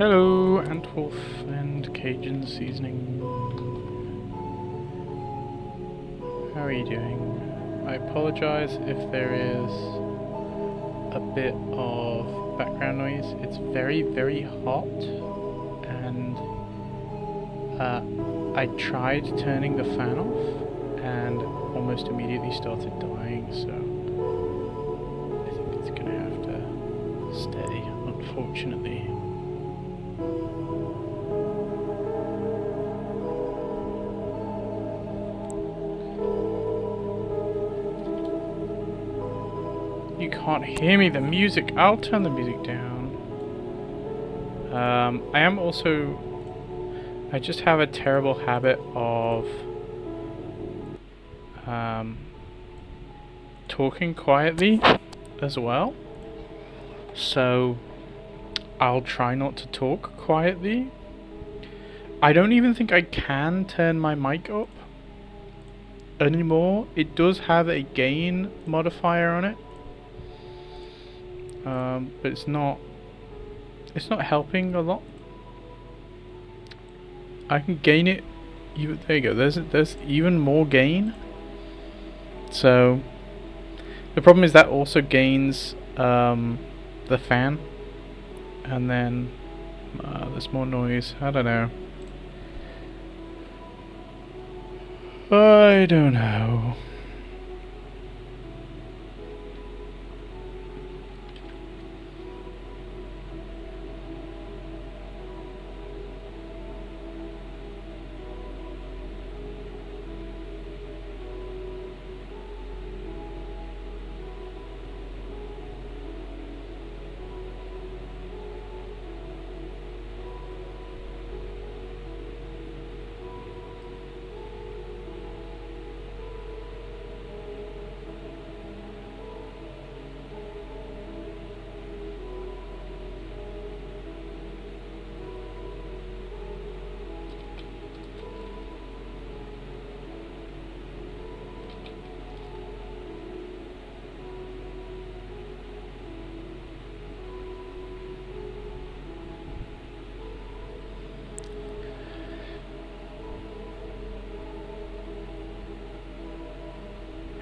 Hello, Antwolf and Cajun Seasoning. How are you doing? I apologize if there is a bit of background noise. It's very, very hot, and I tried turning the fan off and almost immediately started dying, so I think it's gonna have to stay, unfortunately. You can't hear me, the music. I'll turn the music down. I am also... I just have a terrible habit of talking quietly as well. So I'll try not to talk quietly. I don't even think I can turn my mic up anymore. It does have a gain modifier on it. But it's not helping a lot. I can gain it. There you go. There's even more gain. So the problem is that also gains the fan, and then there's more noise. I don't know. I don't know.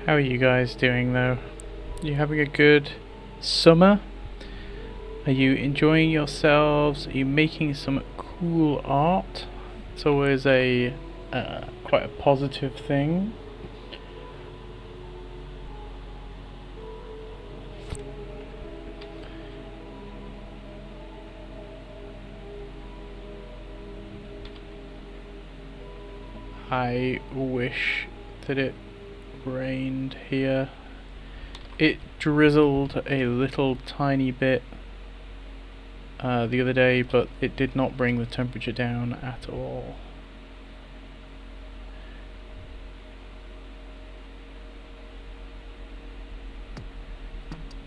How are you guys doing though? You having a good summer? Are you enjoying yourselves? Are you making some cool art? It's always a quite a positive thing. I wish that it rained here. It drizzled a little tiny bit the other day, but it did not bring the temperature down at all.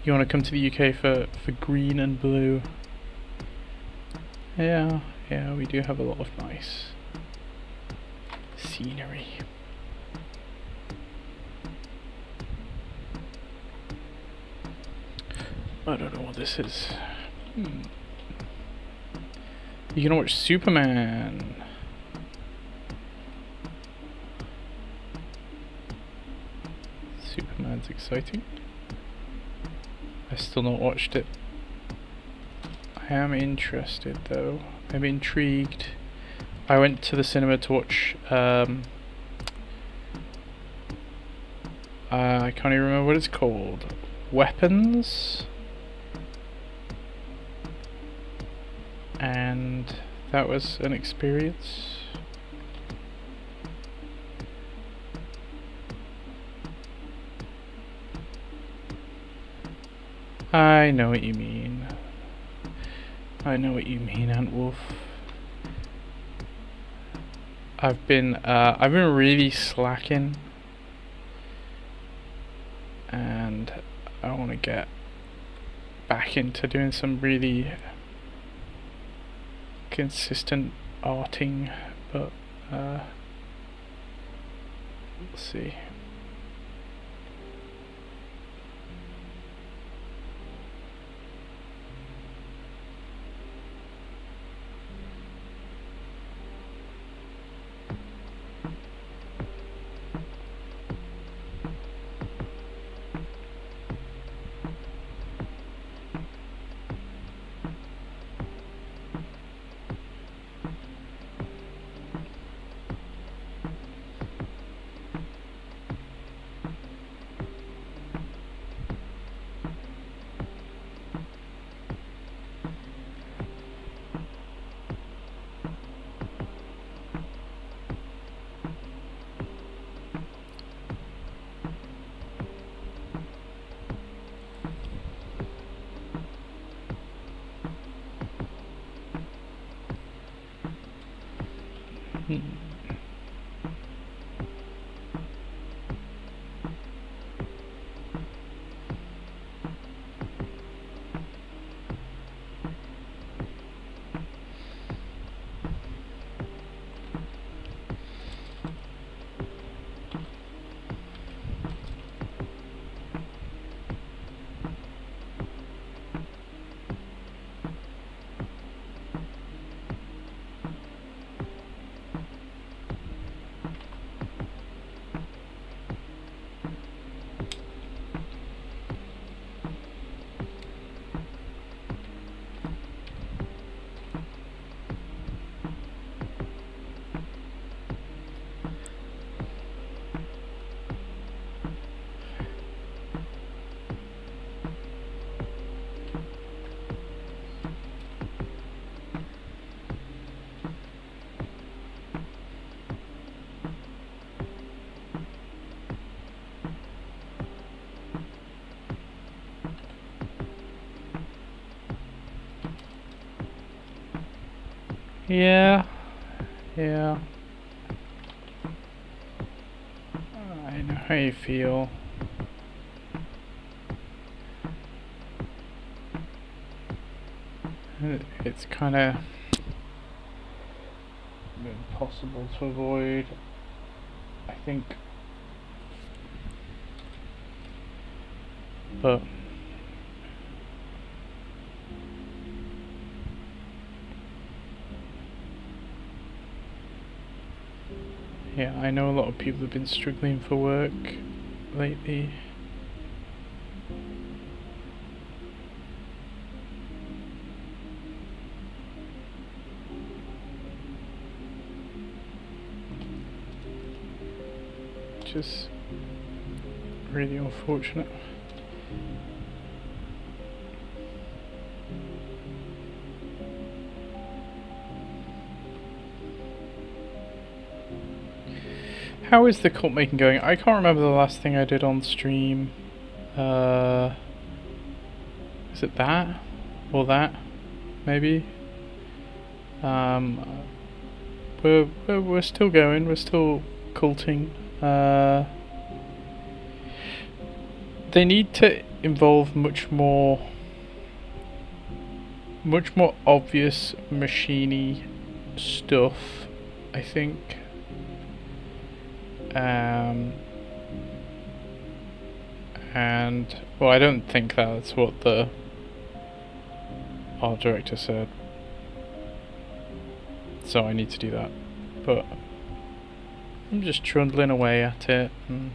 You want to come to the UK for green and blue? Yeah, we do have a lot of nice scenery. I don't know what this is. You can watch Superman. Superman's exciting. I still not watched it. I am interested though. I'm intrigued. I went to the cinema to watch I can't even remember what it's called. Weapons? And that was an experience. I know what you mean. I know what you mean, Antwolf. I've been really slacking, and I want to get back into doing some really consistent arting, but we'll see. Yeah. Yeah. I know how you feel. It's kind of impossible to avoid, I think. But yeah, I know a lot of people have been struggling for work lately. Just really unfortunate. How is the cult making going? I can't remember the last thing I did on stream. Is it that? Or that? Maybe? We're still going, we're still culting. They need to involve much more obvious machiney stuff, I think. And well, I don't think that's what the art director said, so I need to do that. But I'm just trundling away at it and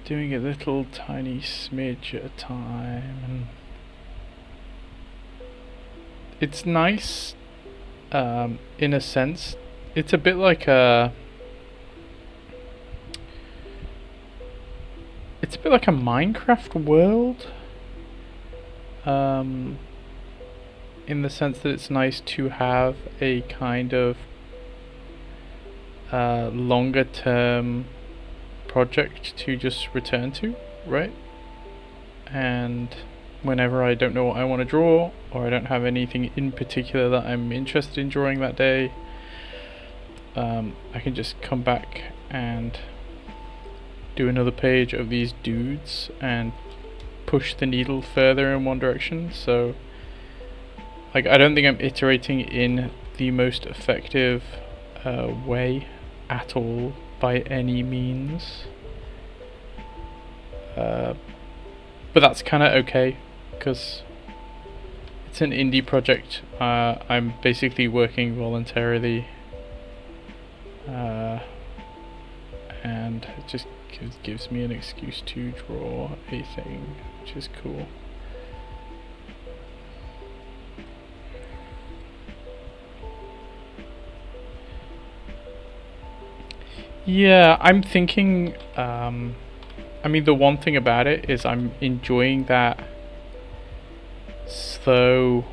doing a little tiny smidge at a time, and it's nice in a sense. It's a bit like a Minecraft world, in the sense that it's nice to have a kind of longer term project to just return to, right? And whenever I don't know what I want to draw, or I don't have anything in particular that I'm interested in drawing that day, I can just come back and do another page of these dudes and push the needle further in one direction. So like, I don't think I'm iterating in the most effective way at all by any means, but that's kind of okay because it's an indie project. I'm basically working voluntarily, and it just gives me an excuse to draw a thing, which is cool. Yeah, I'm thinking, I mean, the one thing about it is I'm enjoying that slow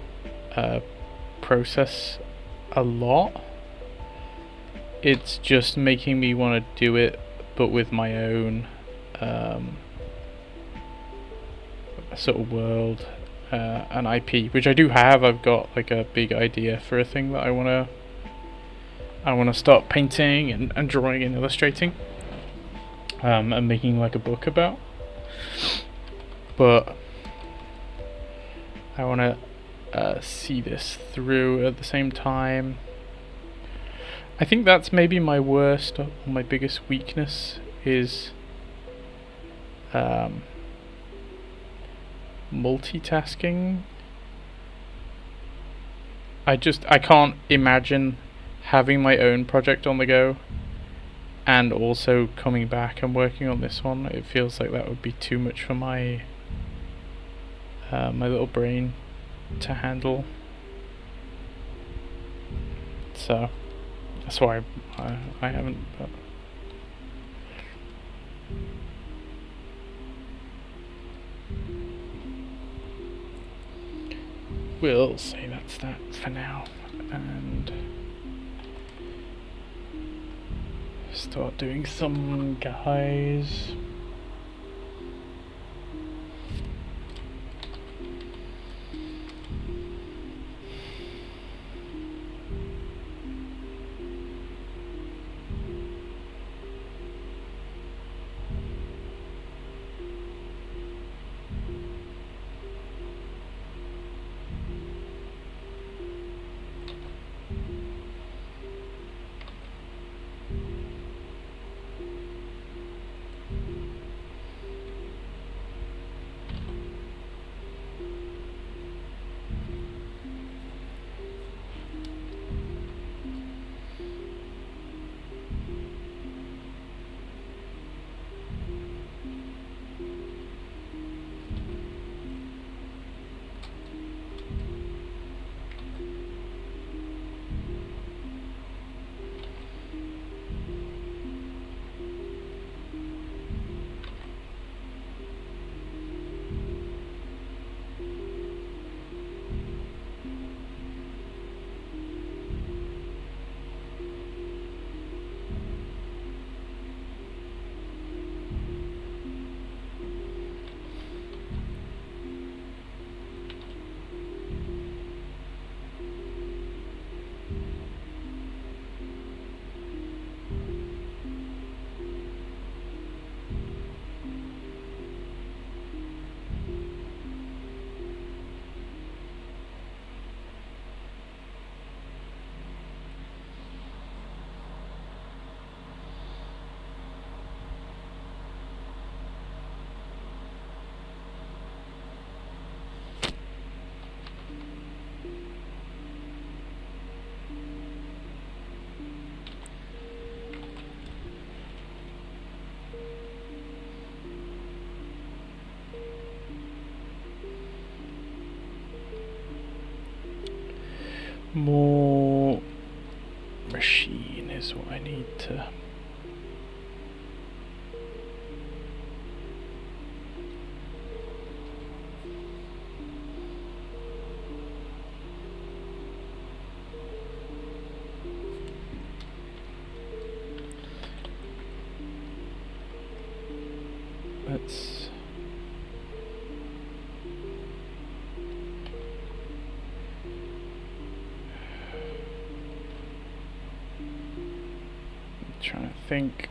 process a lot. It's just making me want to do it, but with my own sort of world, an IP, which I do have. I've got like a big idea for a thing that I want to I want to start painting and drawing and illustrating, and making like a book about. But I want to see this through at the same time. I think that's maybe my worst or my biggest weakness is multitasking. I can't imagine having my own project on the go and also coming back and working on this one. It feels like that would be too much for my my little brain to handle. So that's why I haven't. But we'll say that's that for now, and start doing some guys. More machine is what I need to. Let's. Trying to think.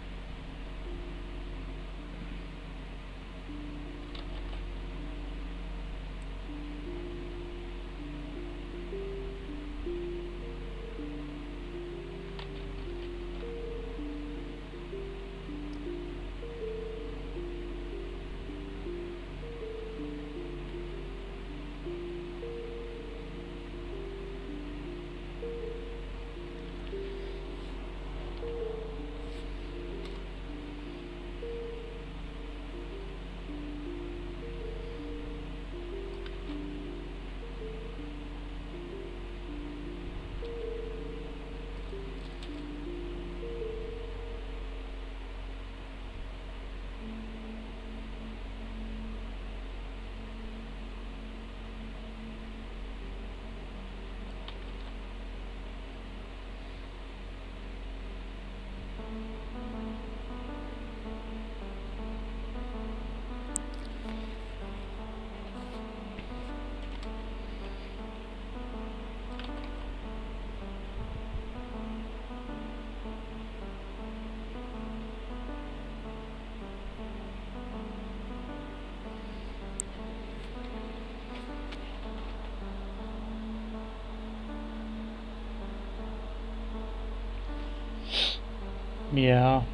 Yeah,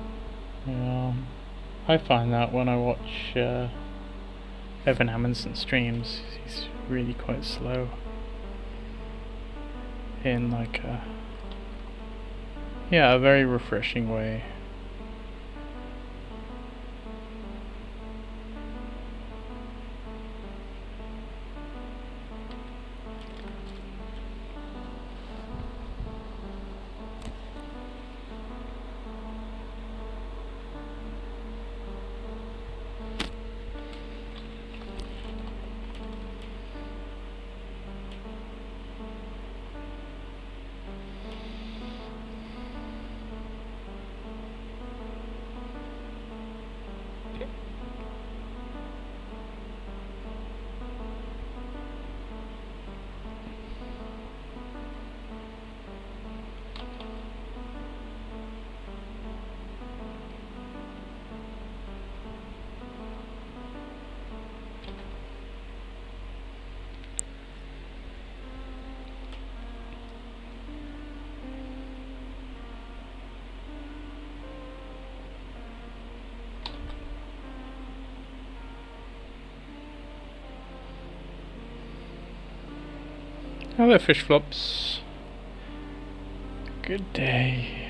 yeah. I find that when I watch Evan Amundsen streams, he's really quite slow in like a very refreshing way. Hello, fish flops. Good day.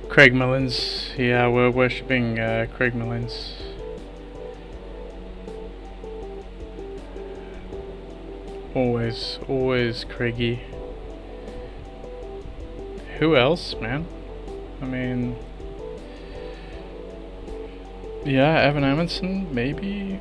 Craig Mullins. Yeah, we're worshipping Craig Mullins. Always Craigie. Who else, man? I mean, yeah, Evan Amundsen, maybe.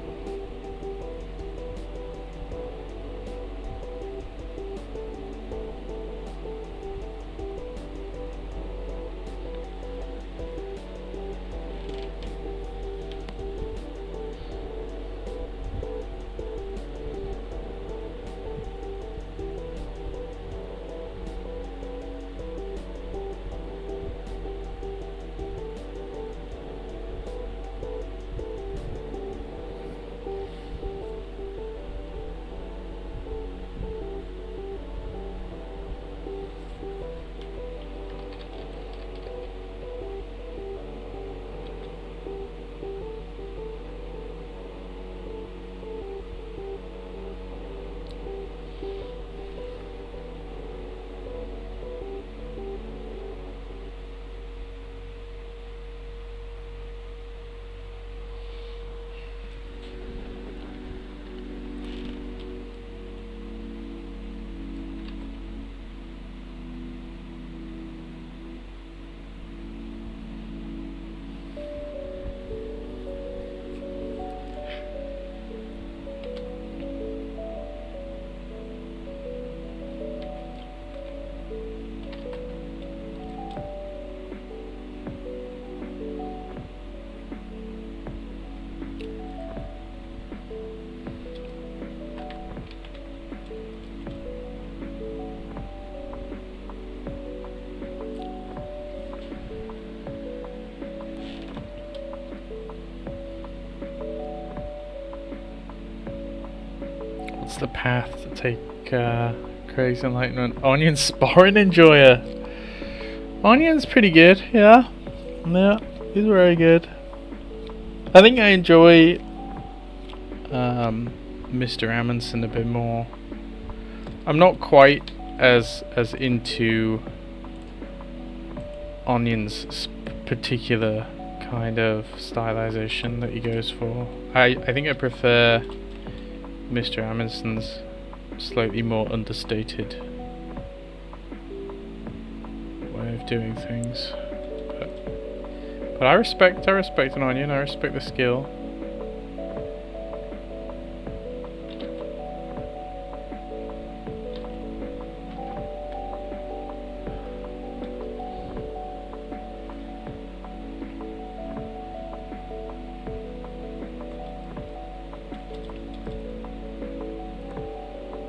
what's the path to take Craig's enlightenment? Onion Sporring Enjoyer. Onion's pretty good, yeah. Yeah, he's very good. I think I enjoy Mr. Amundsen a bit more. I'm not quite as into Onion's particular kind of stylization that he goes for. I think I prefer Mr. Amundsen's slightly more understated way of doing things. But I respect an Onion, I respect the skill.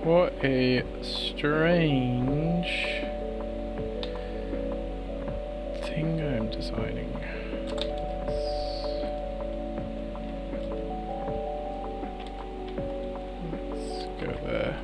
What a strange thing I'm designing. Let's go there.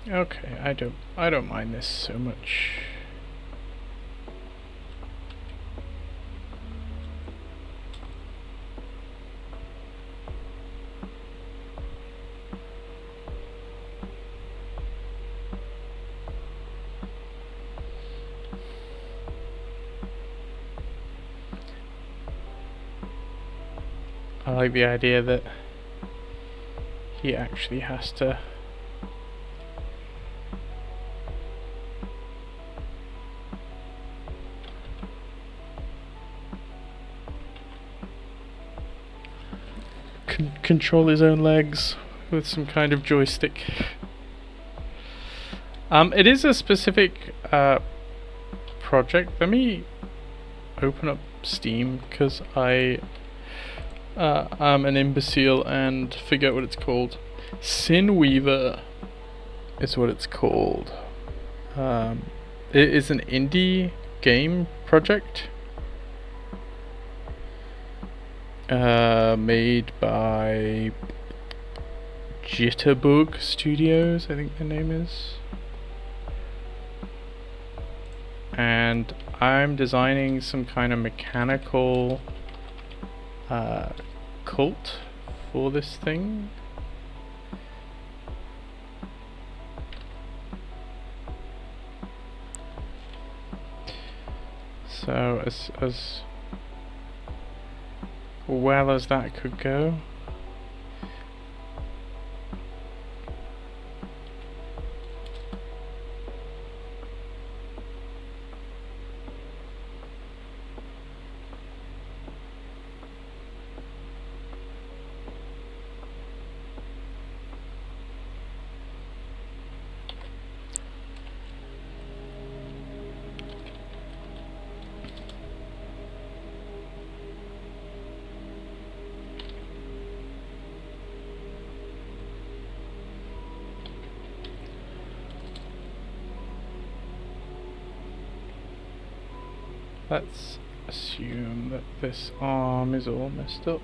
Okay, I don't mind this so much. I like the idea that he actually has to control his own legs with some kind of joystick. It is a specific project. Let me open up Steam because I'm an imbecile and forget what it's called. Sinweaver is what it's called. It is an indie game project made by Jitterbug Studios, I think the name is. And I'm designing some kind of mechanical cult for this thing. So as well as that could go. let's assume that this arm is all messed up.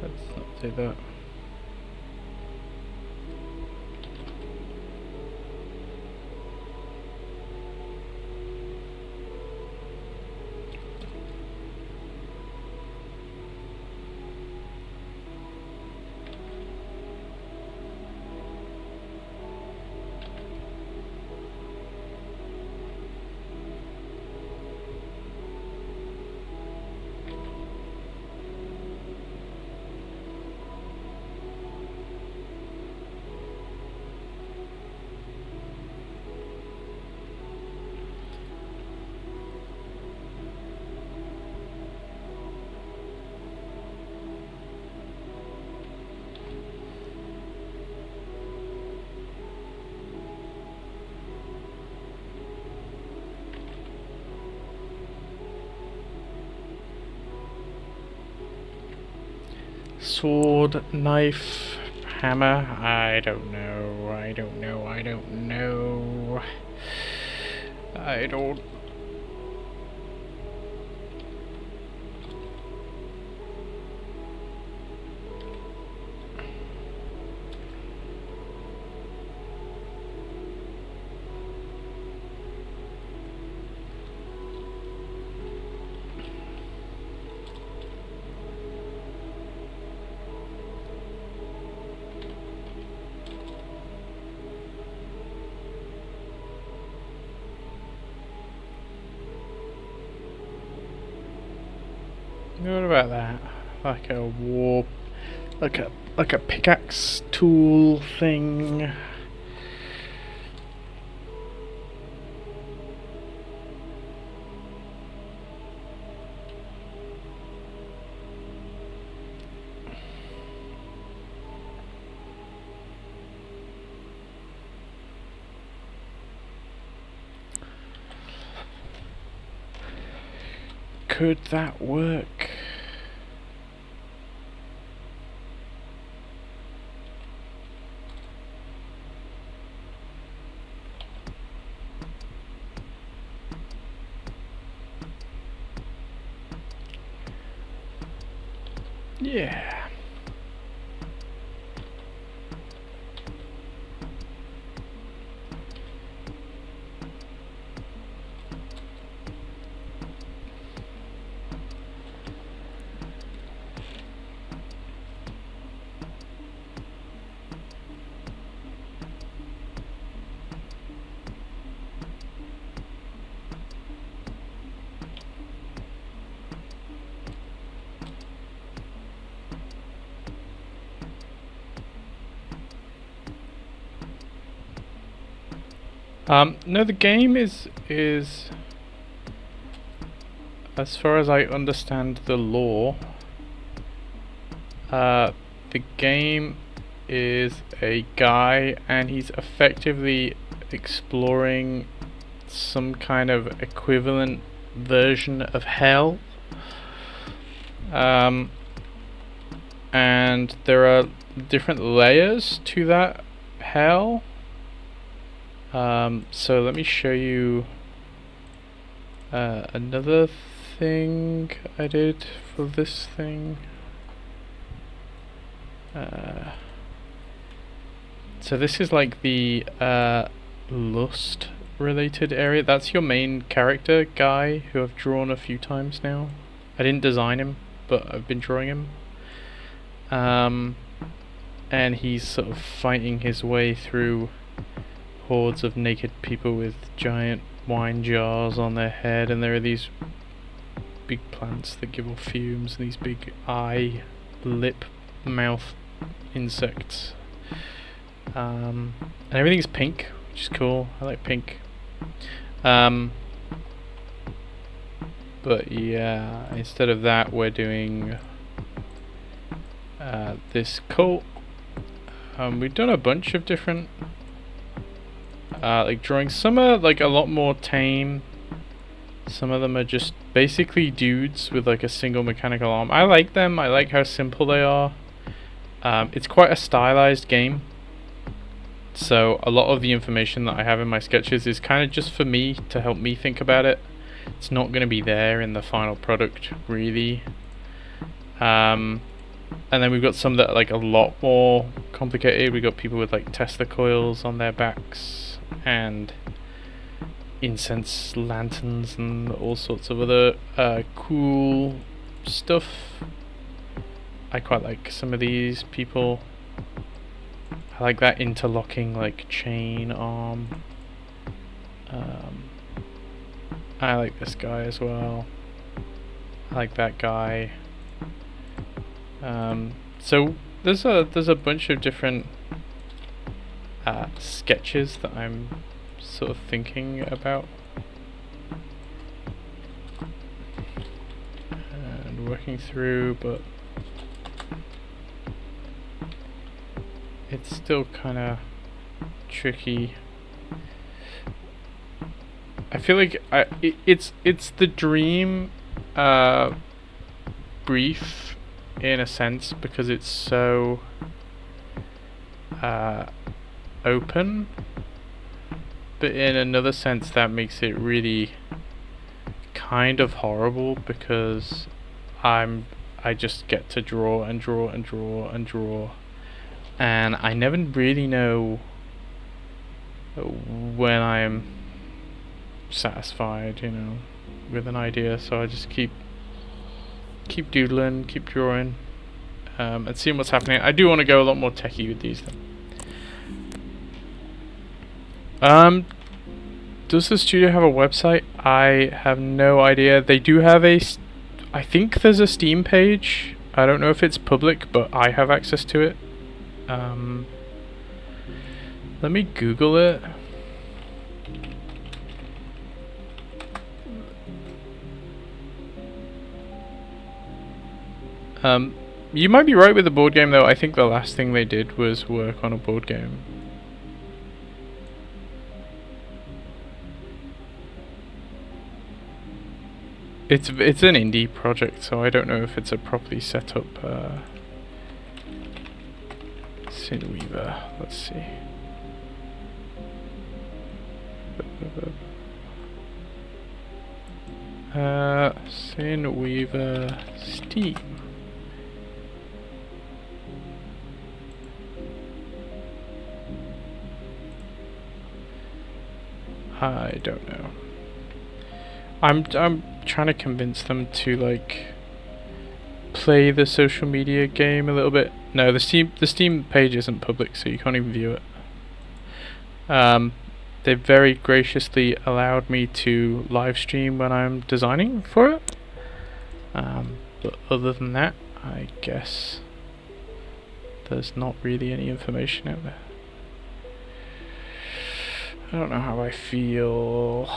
Let's not do that. Sword, knife, hammer, I don't know, I don't know. What about that? Like a warp, like a pickaxe tool thing. Could that work? Yeah. No, the game is, as far as I understand the lore, the game is a guy and he's effectively exploring some kind of equivalent version of hell. And there are different layers to that hell. So let me show you another thing I did for this thing. So this is like the lust related area. That's your main character guy who I've drawn a few times now. I didn't design him, but I've been drawing him. And he's sort of fighting his way through hordes of naked people with giant wine jars on their head, and there are these big plants that give off fumes, and these big eye, lip, mouth insects. And everything's pink, which is cool. I like pink. But yeah, instead of that, we're doing this cult. We've done a bunch of different like drawings. Some are like a lot more tame. Some of them are just basically dudes with like a single mechanical arm. I like them. I like how simple they are. It's quite a stylized game. So a lot of the information that I have in my sketches is kind of just for me to help me think about it. It's not going to be there in the final product, really. And then we've got some that are like a lot more complicated. We've got people with like Tesla coils on their backs and incense lanterns and all sorts of other cool stuff. I quite like some of these people. I like that interlocking like chain arm. I like this guy as well. I like that guy. So there's a bunch of different sketches that I'm sort of thinking about and working through, but it's still kind of tricky. I feel like it's the dream brief in a sense, because it's so open, but in another sense that makes it really kind of horrible, because I just get to draw and draw and draw and draw, and I never really know when I'm satisfied, you know, with an idea. So I just keep doodling, keep drawing, and seeing what's happening. I do want to go a lot more techie with these though. Does the studio have a website? I have no idea. They do have I think there's a Steam page. I don't know if it's public, but I have access to it. Let me Google it. You might be right with the board game though. I think the last thing they did was work on a board game. It's an indie project, so I don't know if it's a properly set up Sinweaver. Let's see. Sinweaver Steam. I don't know. I'm trying to convince them to like play the social media game a little bit. No, the Steam page isn't public, so you can't even view it. They very graciously allowed me to live stream when I'm designing for it. But other than that, I guess there's not really any information out there. I don't know how I feel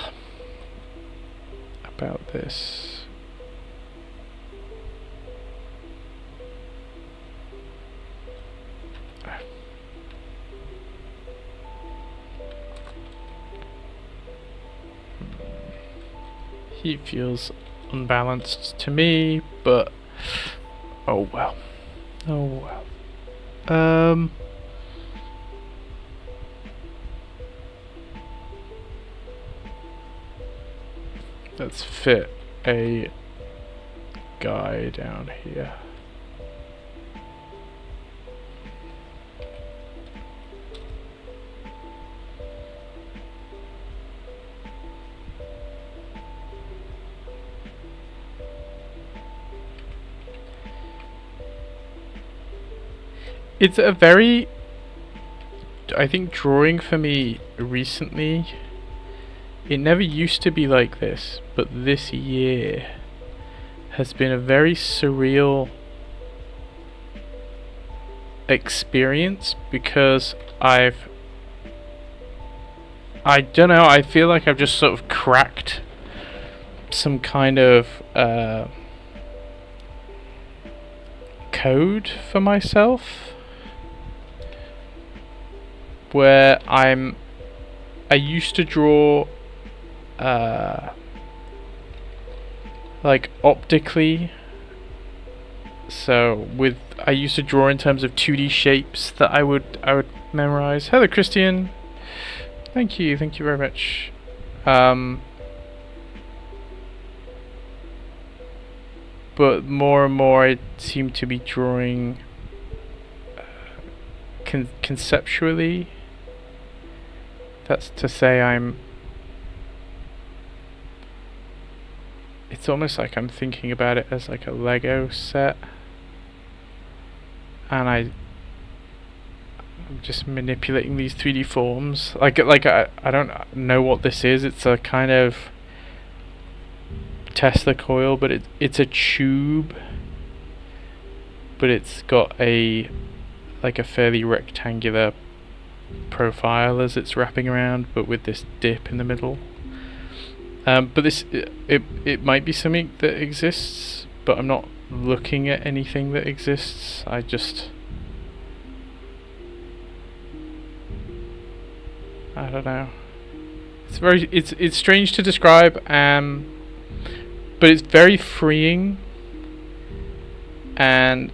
about this. He feels unbalanced to me, but oh well. Oh well. Let's fit a guy down here. It's a very, I think drawing for me recently, it never used to be like this, but this year has been a very surreal experience because I don't know, I feel like I've just sort of cracked some kind of code for myself where I used to draw like optically, so I used to draw in terms of 2D shapes that I would memorize. Hello Christian, thank you very much. But more and more I seem to be drawing conceptually. That's to say it's almost like I'm thinking about it as like a Lego set, and I'm just manipulating these 3D forms. Like I don't know what this is. It's a kind of Tesla coil, but it's a tube, but it's got a fairly rectangular profile as it's wrapping around, but with this dip in the middle. But this it might be something that exists, but I'm not looking at anything that exists. I don't know. It's strange to describe, but it's very freeing, and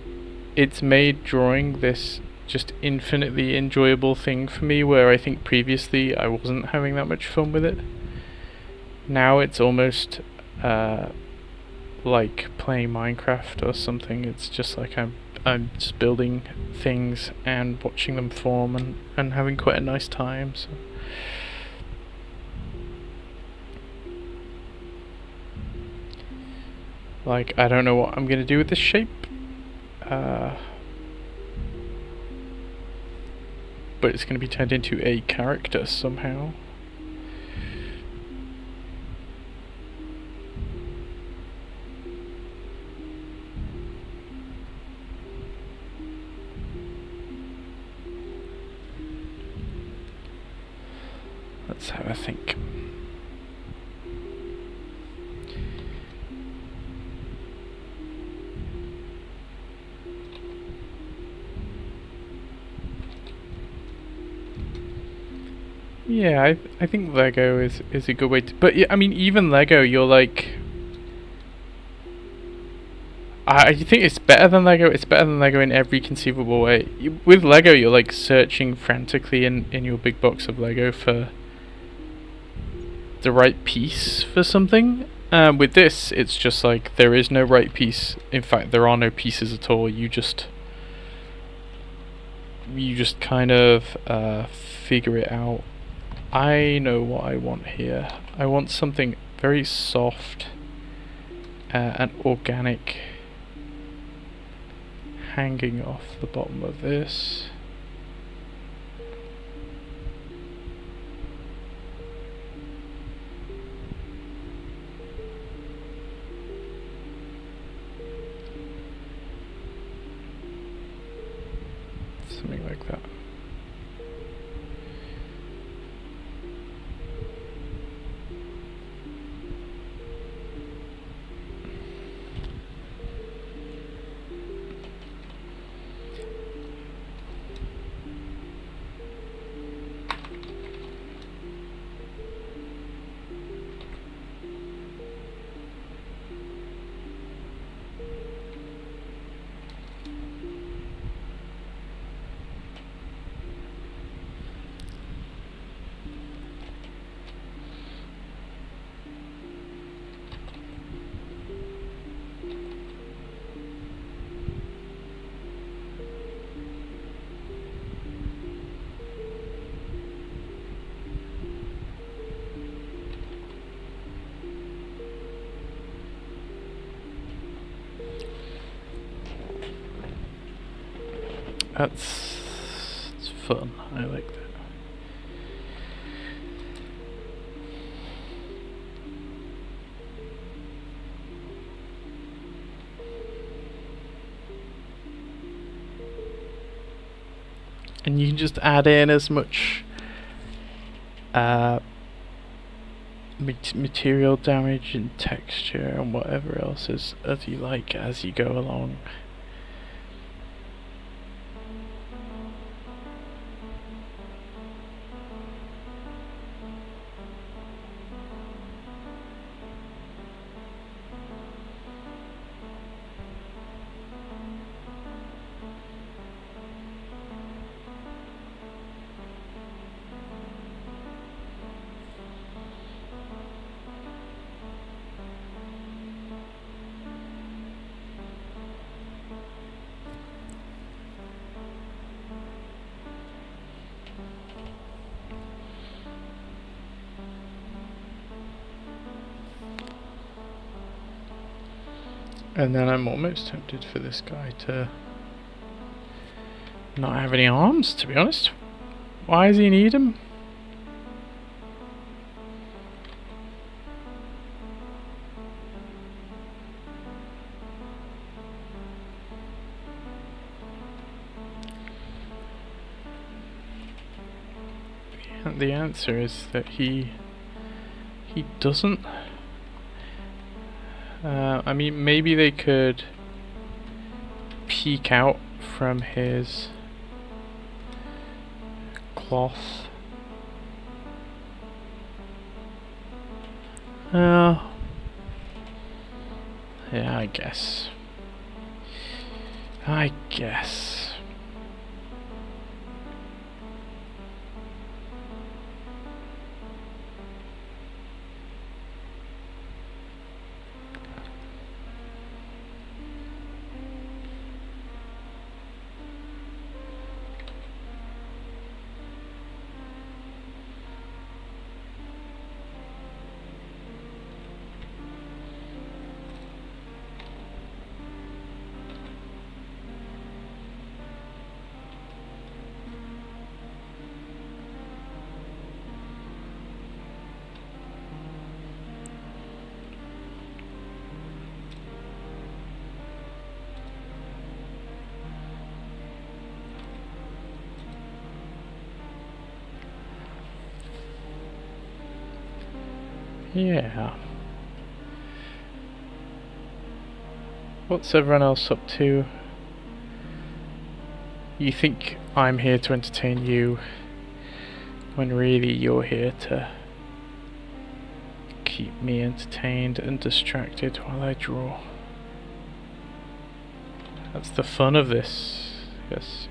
it's made drawing this just infinitely enjoyable thing for me, where I think previously I wasn't having that much fun with it. Now it's almost like playing Minecraft or something. It's just like I'm just building things and watching them form and having quite a nice time. So like, I don't know what I'm gonna do with this shape, but it's gonna be turned into a character somehow. Let's have a think. Yeah, I think Lego is a good way to, but yeah, I mean, even Lego, you're like, I think it's better than Lego. It's better than Lego in every conceivable way. With Lego, you're like searching frantically in your big box of Lego for the right piece for something. With this, it's just like there is no right piece. In fact, there are no pieces at all. You just kind of figure it out. I know what I want here. I want something very soft and organic hanging off the bottom of this. Something like that. It's fun. I like that. And you can just add in as much material damage and texture and whatever else as you like as you go along. And then I'm almost tempted for this guy to not have any arms, to be honest. Why does he need them? The answer is that he doesn't. I mean, maybe they could peek out from his cloth. Yeah, I guess. Yeah. What's everyone else up to? You think I'm here to entertain you, when really you're here to keep me entertained and distracted while I draw. That's the fun of this. Yes.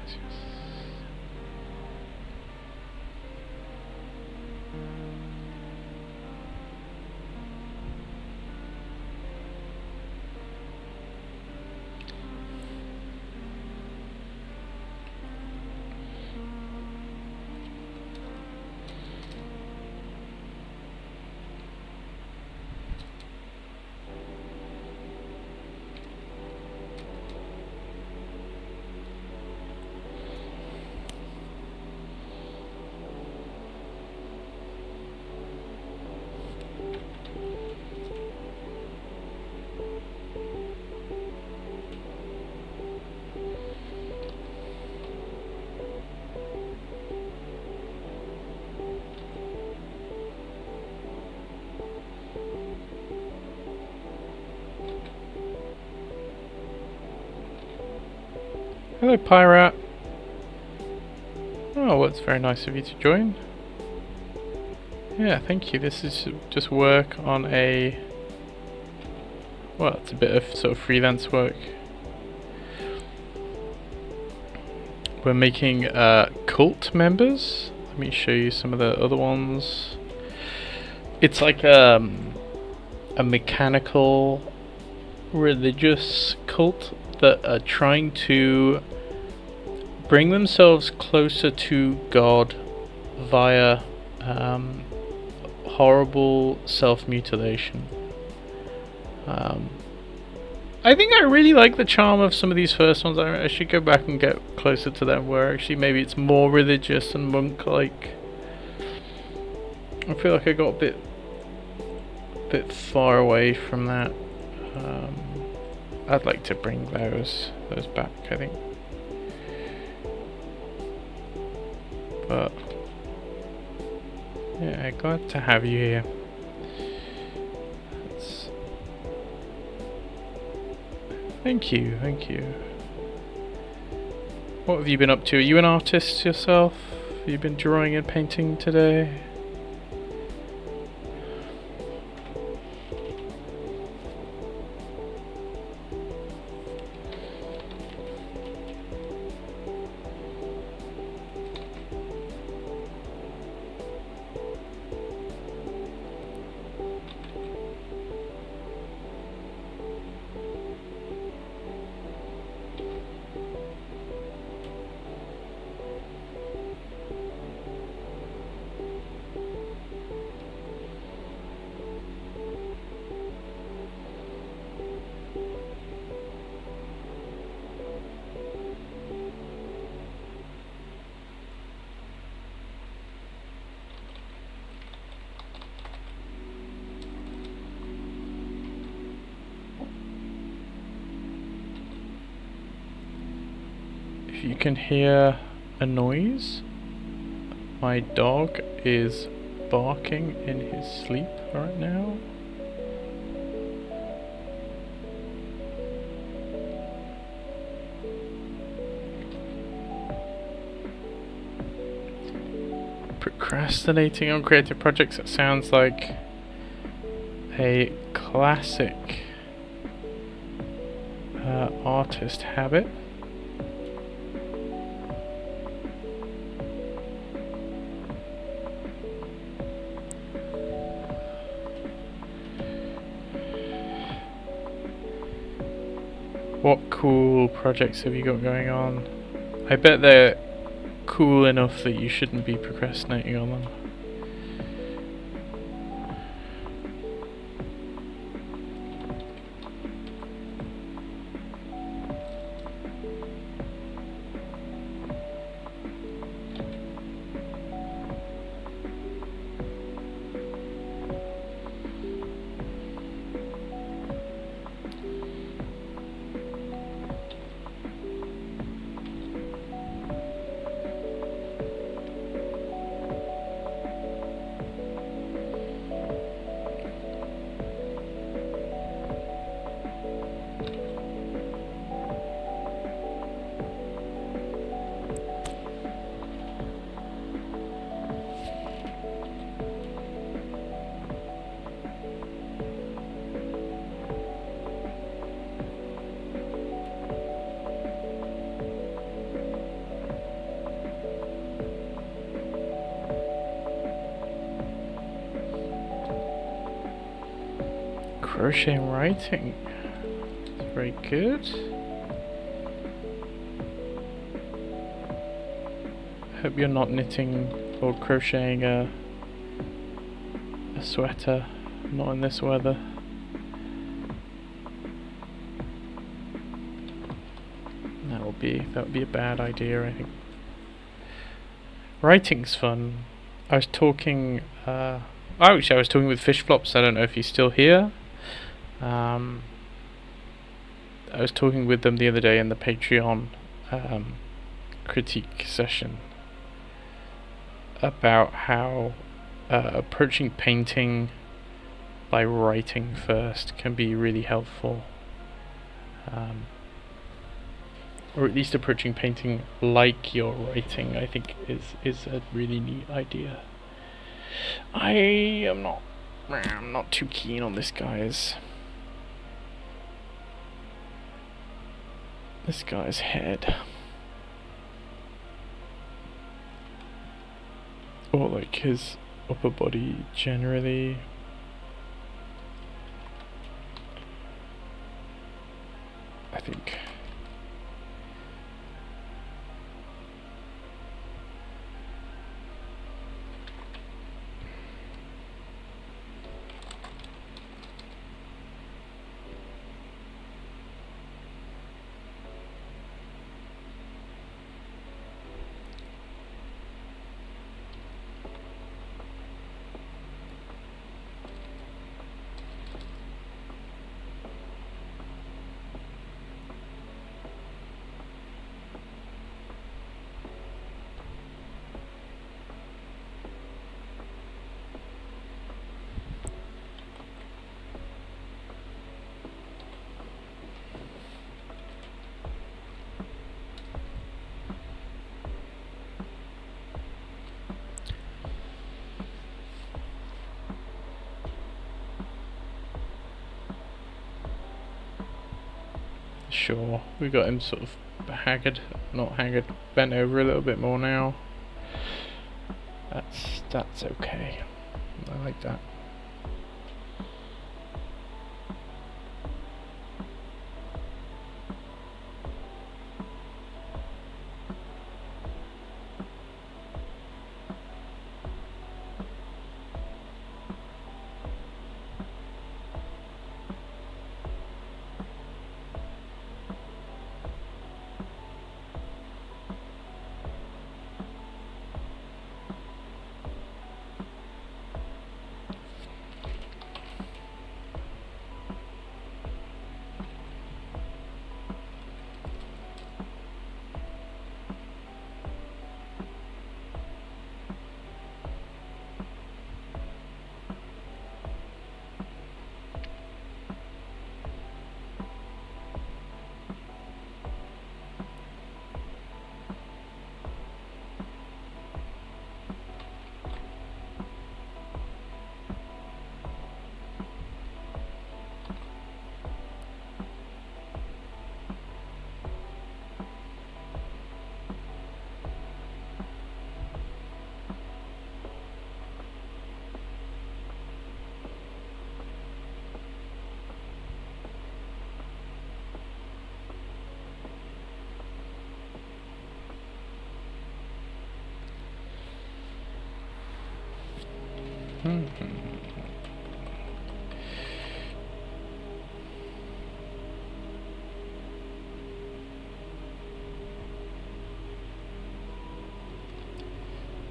Hello, Pirate. Oh, well, it's very nice of you to join. Yeah, thank you. This is just work on a... well, it's a bit of sort of freelance work. We're making cult members. Let me show you some of the other ones. It's like a mechanical religious cult that are trying to bring themselves closer to God via horrible self-mutilation. I think I really like the charm of some of these first ones. I should go back and get closer to them, where actually maybe it's more religious and monk-like. I feel like I got a bit far away from that. I'd like to bring those back, I think. But yeah, glad to have you here. Thank you, thank you. What have you been up to? Are you an artist yourself? Have you been drawing and painting today? If you can hear a noise, my dog is barking in his sleep right now. Procrastinating on creative projects, that sounds like a classic artist habit. What cool projects have you got going on? I bet they're cool enough that you shouldn't be procrastinating on them. Crochet and writing. That's very good. I hope you're not knitting or crocheting a sweater, not in this weather. That would be a bad idea, I think. Writing's fun. I was talking actually I was talking with Fishflops, I don't know if he's still here. I was talking with them the other day in the Patreon critique session about how approaching painting by writing first can be really helpful, or at least approaching painting like you're writing, I think is a really neat idea. I'm not too keen on this guy's head, or like his upper body generally. I think Sure, we got him sort of haggard, not haggard, bent over a little bit more now. That's okay. I like that.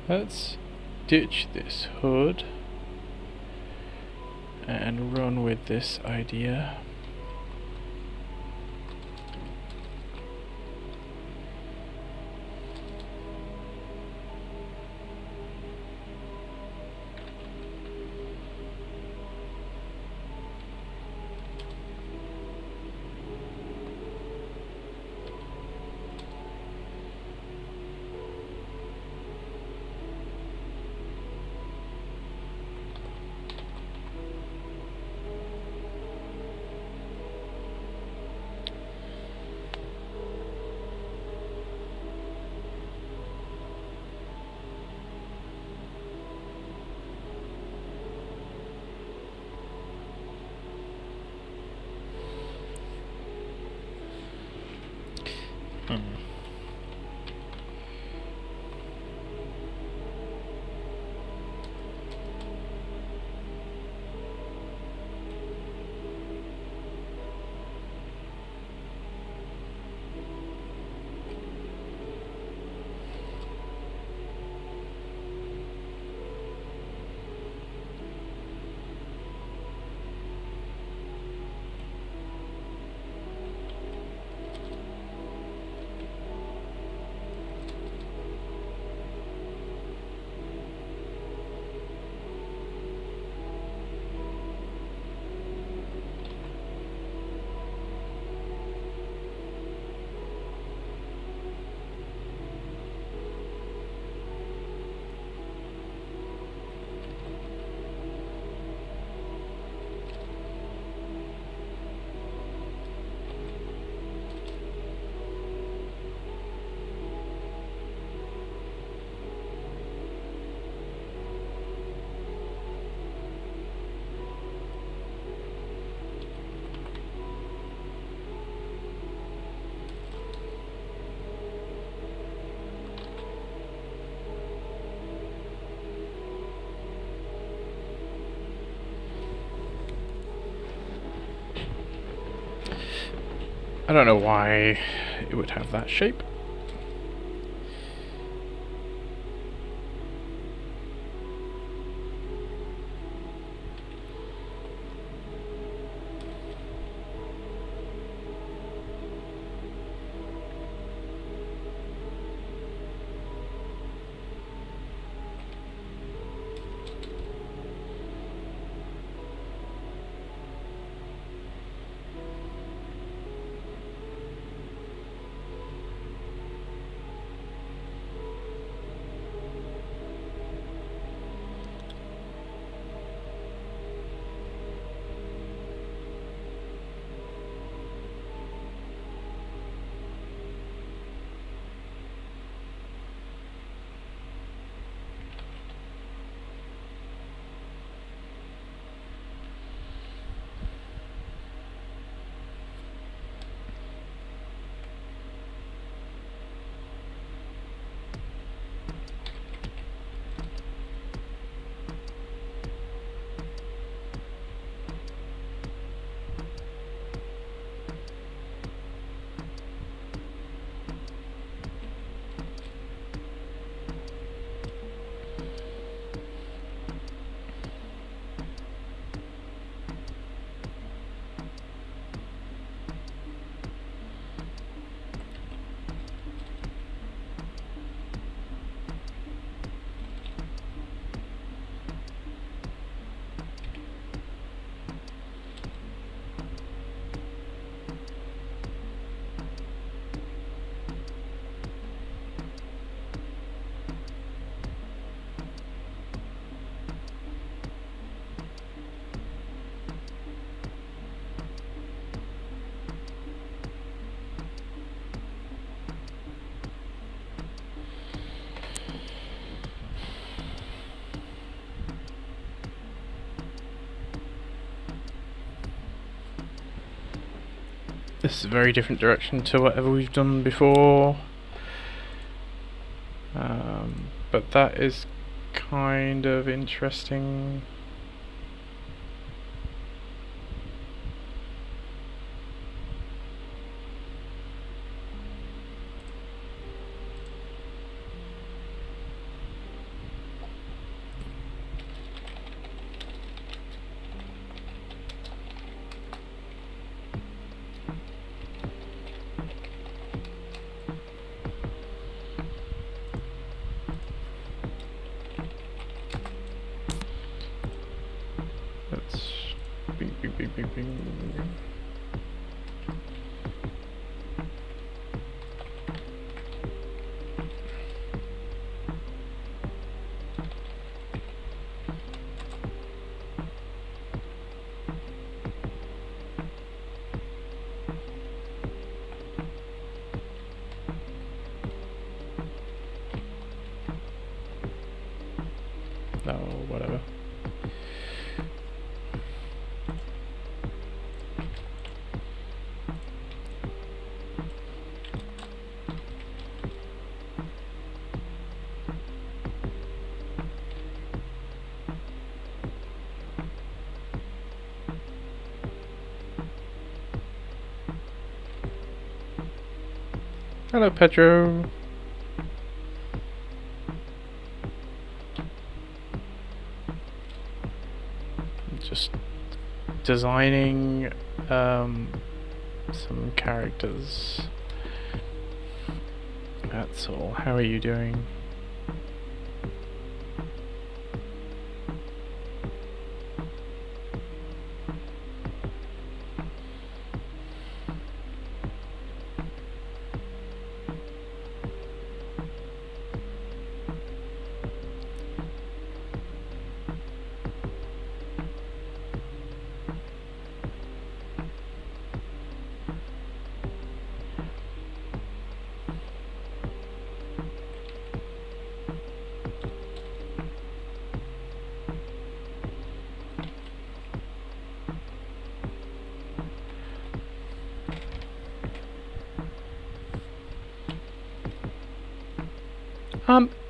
Let's ditch this hood and run with this idea. I don't know why it would have that shape. This is a very different direction to whatever we've done before. But that is kind of interesting. Let's bing, bing, bing, bing, bing. No, whatever. Hello, Pedro. Just designing some characters. That's all. How are you doing?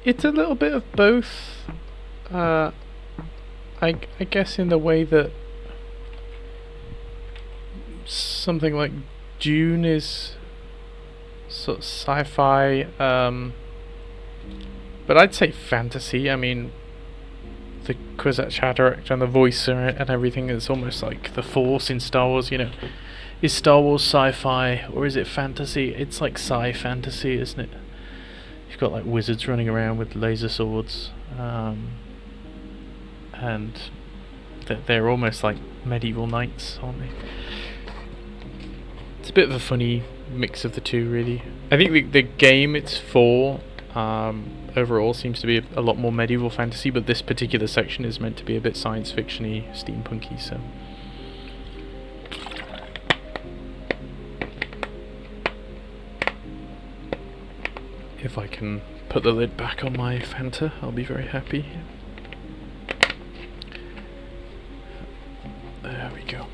It's a little bit of both. I guess in the way that something like Dune is sort of sci-fi, but I'd say fantasy. I mean, the Kwisatz Haderach and the voice and everything is almost like the Force in Star Wars, you know. Is Star Wars sci-fi or is it fantasy? It's like sci-fantasy, isn't it? You've got like wizards running around with laser swords, and they're almost like medieval knights, aren't they? It's a bit of a funny mix of the two, really. I think the game it's for overall seems to be a lot more medieval fantasy, but this particular section is meant to be a bit science fiction-y, steampunky, so... If I can put the lid back on my Fanta, I'll be very happy. There we go.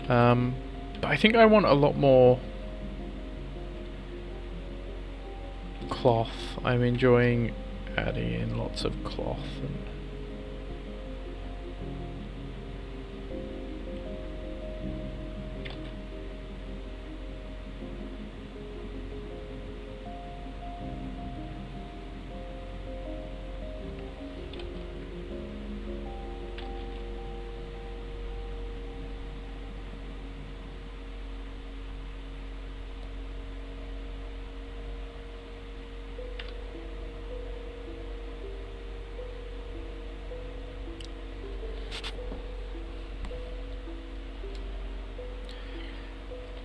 But I think I want a lot more cloth. I'm enjoying adding in lots of cloth and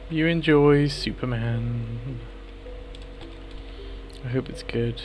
you enjoy Superman. I hope it's good.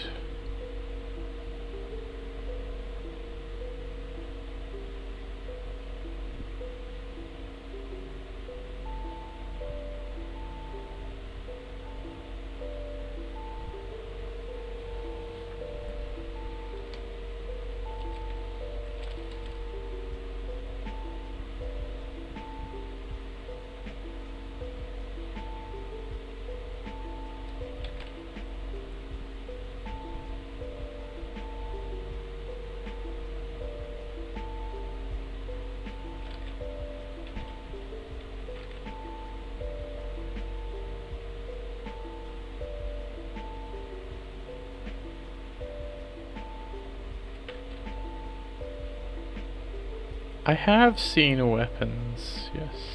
I have seen Weapons, yes.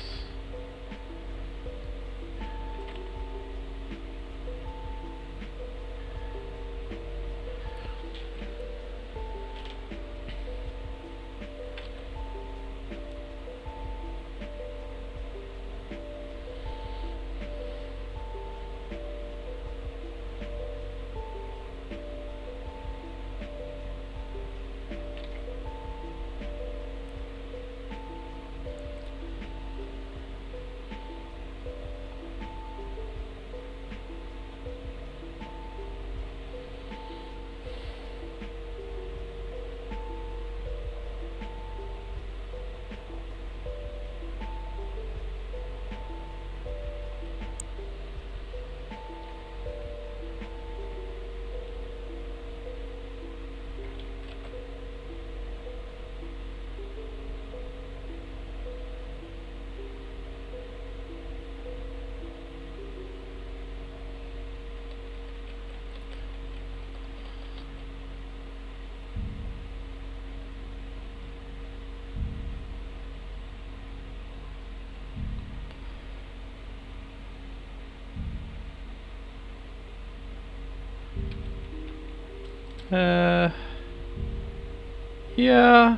Yeah,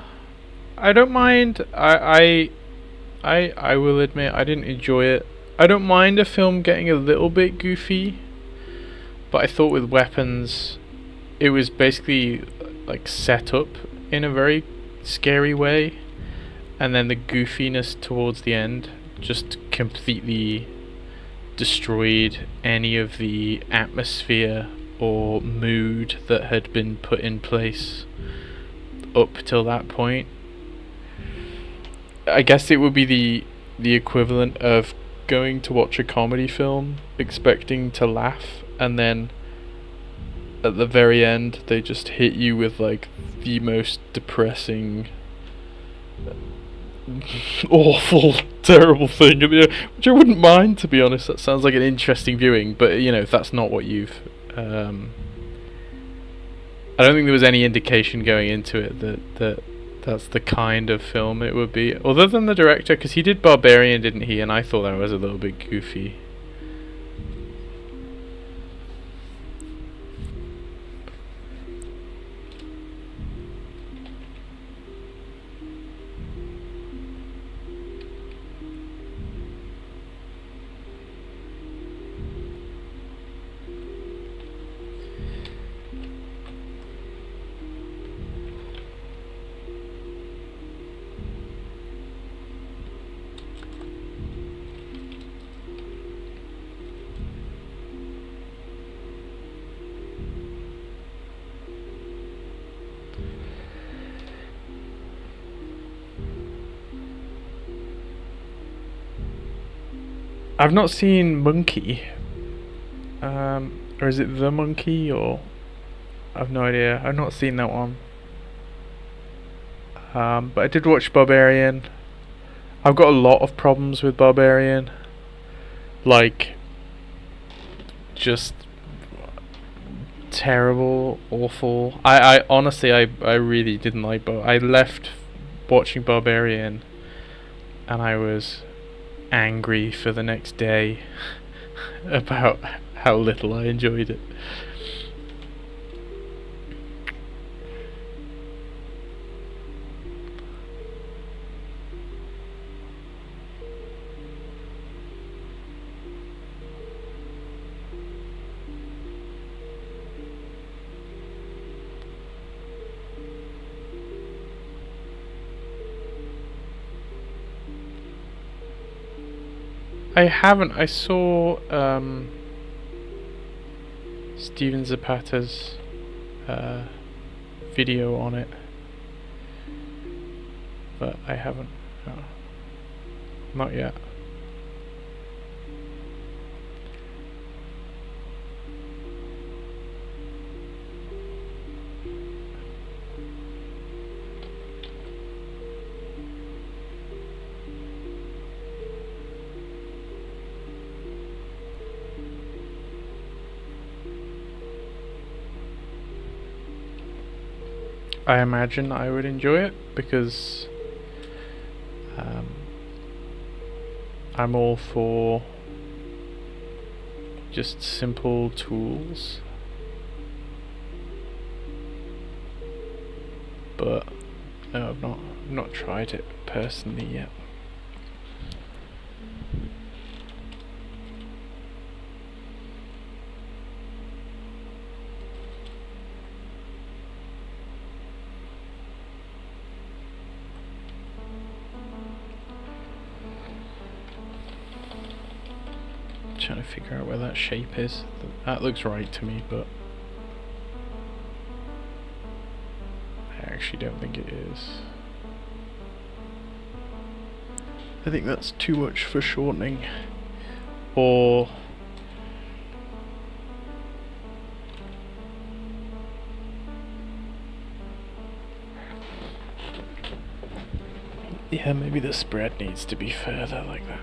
I don't mind. I will admit I didn't enjoy it. I don't mind a film getting a little bit goofy, but I thought with Weapons, it was basically like set up in a very scary way, and then the goofiness towards the end just completely destroyed any of the atmosphere or mood that had been put in place up till that point. I guess it would be the equivalent of going to watch a comedy film expecting to laugh, and then at the very end they just hit you with like the most depressing awful terrible thing, which I wouldn't mind, to be honest. That sounds like an interesting viewing, but you know, if that's not what you've I don't think there was any indication going into it that that's the kind of film it would be, other than the director, because he did Barbarian, didn't he? And I thought that was a little bit goofy. I've not seen Monkey, or is it The Monkey, or I've no idea. I've not seen that one. But I did watch Barbarian. I've got a lot of problems with Barbarian, like just terrible, awful. I honestly, I really didn't like. I left watching Barbarian, and I was angry for the next day about how little I enjoyed it. I haven't. I saw Steven Zapata's video on it, but I haven't. No, not yet. I imagine I would enjoy it because I'm all for just simple tools. But no, I've not tried it personally yet. Trying to figure out where that shape is. That looks right to me, but I actually don't think it is. I think that's too much for shortening. Or yeah, maybe the spread needs to be further like that.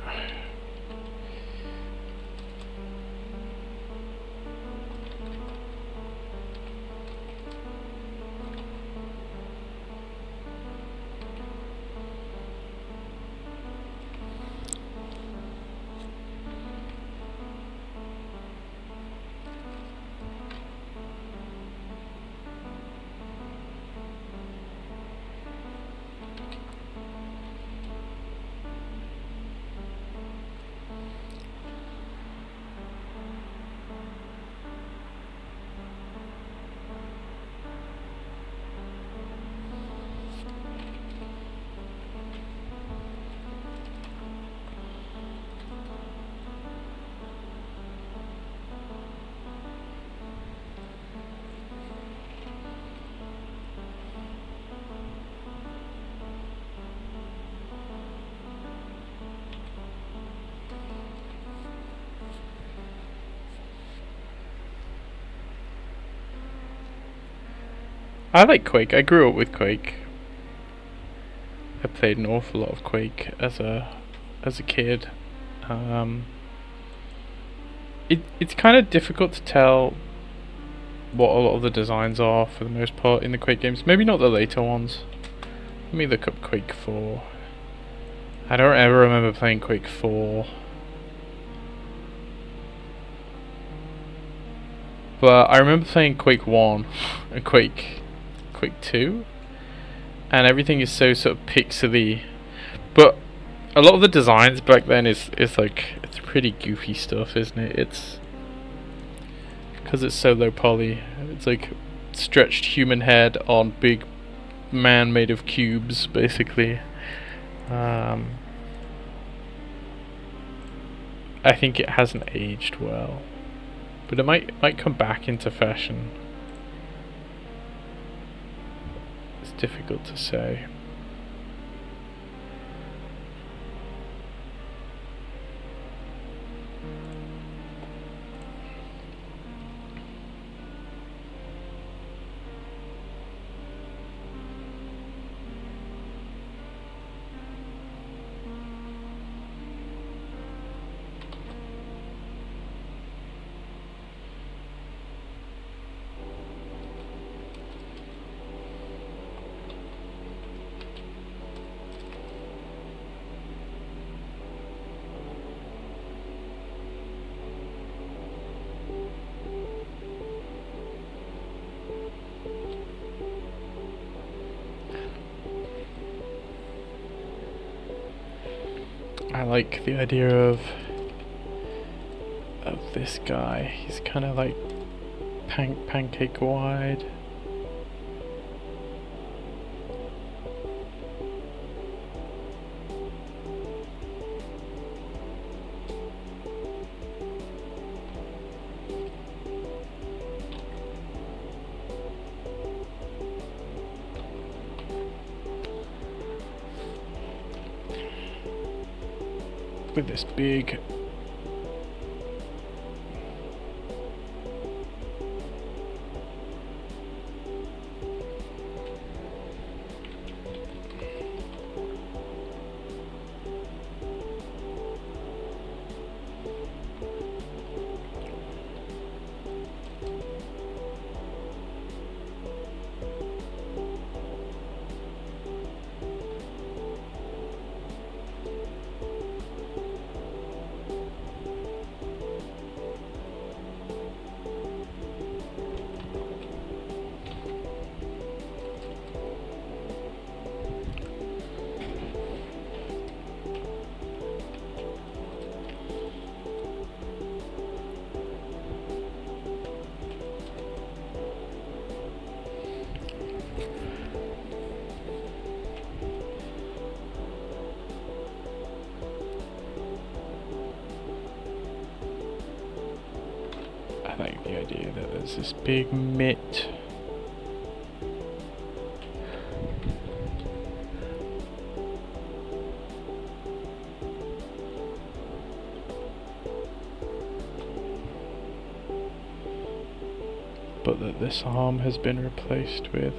I like Quake. I grew up with Quake. I played an awful lot of Quake as a kid. It's kind of difficult to tell what a lot of the designs are for the most part in the Quake games. Maybe not the later ones. Let me look up Quake 4. I don't ever remember playing Quake 4. But I remember playing Quake 1 and Quake 2. And everything is so sort of pixely. But a lot of the designs back then is like, it's pretty goofy stuff, isn't it? It's because it's so low poly. It's like stretched human head on big man made of cubes, basically. I think it hasn't aged well, but it might come back into fashion. It's difficult to say. I like the idea of this guy. He's kind of like pancake wide. With this big idea that there's this big mitt. But that this arm has been replaced with.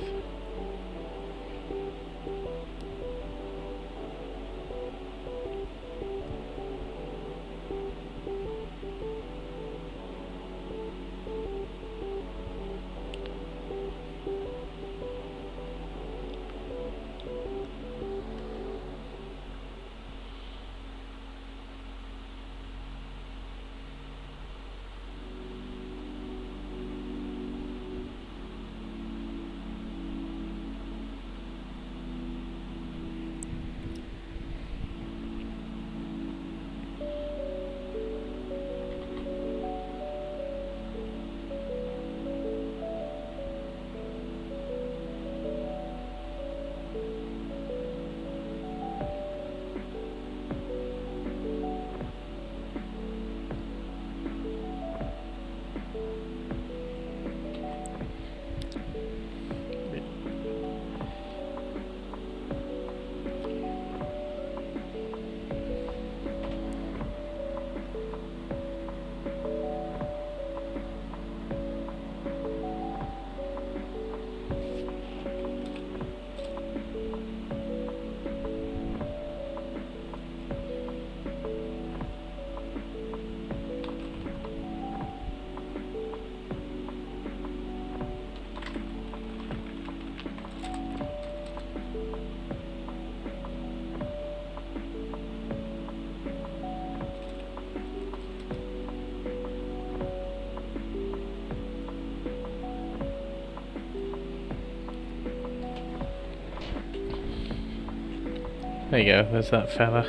There you go, there's that fella.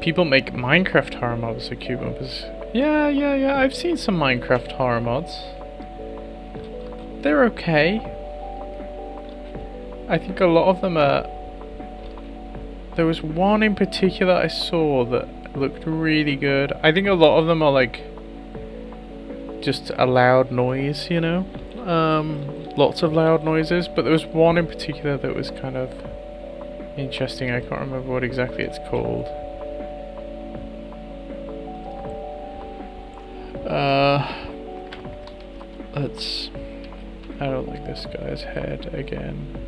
People make Minecraft horror mods with Cucumbers. Yeah, I've seen some Minecraft horror mods. They're okay. I think a lot of them are... There was one in particular I saw that looked really good. I think a lot of them are like... just a loud noise, you know? Lots of loud noises, but there was one in particular that was kind of interesting. I can't remember what exactly it's called. I don't like this guy's head again.